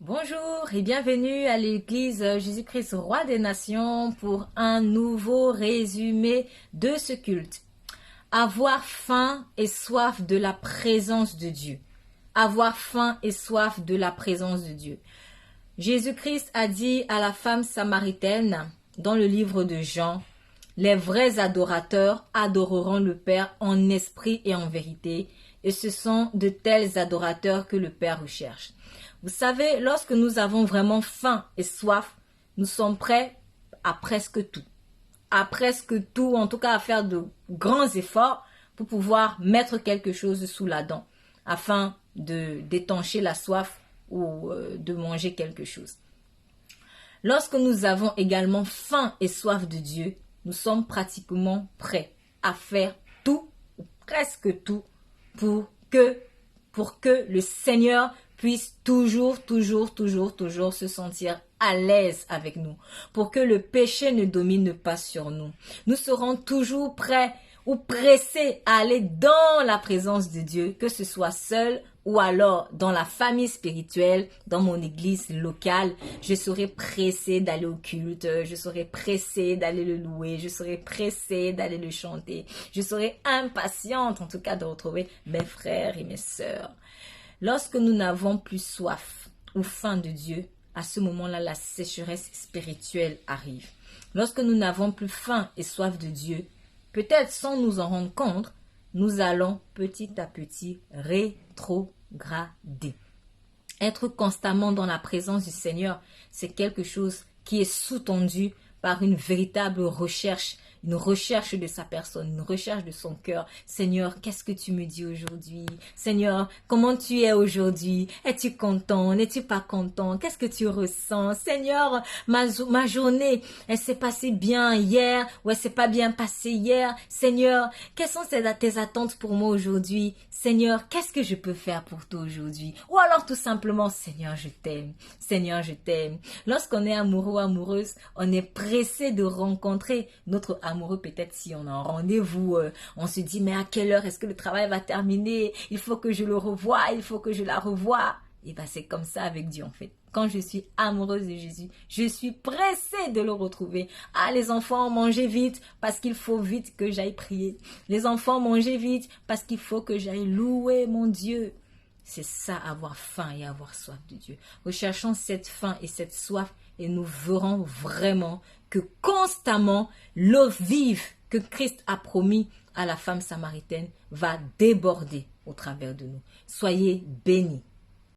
Bonjour et bienvenue à l'église Jésus-Christ Roi des Nations pour un nouveau résumé de ce culte. Avoir faim et soif de la présence de Dieu. Avoir faim et soif de la présence de Dieu. Jésus-Christ a dit à la femme samaritaine dans le livre de Jean, « Les vrais adorateurs adoreront le Père en esprit et en vérité, et ce sont de tels adorateurs que le Père recherche. » Vous savez, lorsque nous avons vraiment faim et soif, nous sommes prêts à presque tout. À presque tout, en tout cas à faire de grands efforts pour pouvoir mettre quelque chose sous la dent, afin d'étancher la soif ou de manger quelque chose. Lorsque nous avons également faim et soif de Dieu, nous sommes pratiquement prêts à faire tout, ou presque tout, pour que le Seigneur puisse toujours se sentir à l'aise avec nous, pour que le péché ne domine pas sur nous. Nous serons toujours prêts ou pressés à aller dans la présence de Dieu, que ce soit seul ou alors dans la famille spirituelle, dans mon église locale. Je serai pressée d'aller au culte, je serai pressée d'aller le louer, je serai pressée d'aller le chanter. Je serai impatiente en tout cas de retrouver mes frères et mes sœurs. Lorsque nous n'avons plus soif ou faim de Dieu, à ce moment-là, la sécheresse spirituelle arrive. Lorsque nous n'avons plus faim et soif de Dieu, peut-être sans nous en rendre compte, nous allons petit à petit rétrograder. Être constamment dans la présence du Seigneur, c'est quelque chose qui est sous-tendu par une véritable recherche, une recherche de sa personne, une recherche de son cœur. Seigneur, qu'est-ce que tu me dis aujourd'hui? Seigneur, comment tu es aujourd'hui? Es-tu content? N'es-tu pas content? Qu'est-ce que tu ressens? Seigneur, ma journée, elle s'est passée bien hier ou elle s'est pas bien passée hier? Seigneur, quelles sont tes attentes pour moi aujourd'hui? Seigneur, qu'est-ce que je peux faire pour toi aujourd'hui? Ou alors tout simplement, Seigneur, je t'aime. Seigneur, je t'aime. Lorsqu'on est amoureux ou amoureuse, on est pressé de rencontrer notre amoureux. Peut-être si on a un rendez-vous, on se dit, mais à quelle heure est-ce que le travail va terminer? Il faut que je le revoie, il faut que je la revoie. Et bien, c'est comme ça avec Dieu, en fait. Quand je suis amoureuse de Jésus, je suis pressée de le retrouver. Ah, les enfants, mangez vite parce qu'il faut vite que j'aille prier. Les enfants, mangez vite parce qu'il faut que j'aille louer mon Dieu. C'est ça, avoir faim et avoir soif de Dieu. Recherchons cette faim et cette soif et nous verrons vraiment que constamment, l'eau vive que Christ a promis à la femme samaritaine va déborder au travers de nous. Soyez bénis.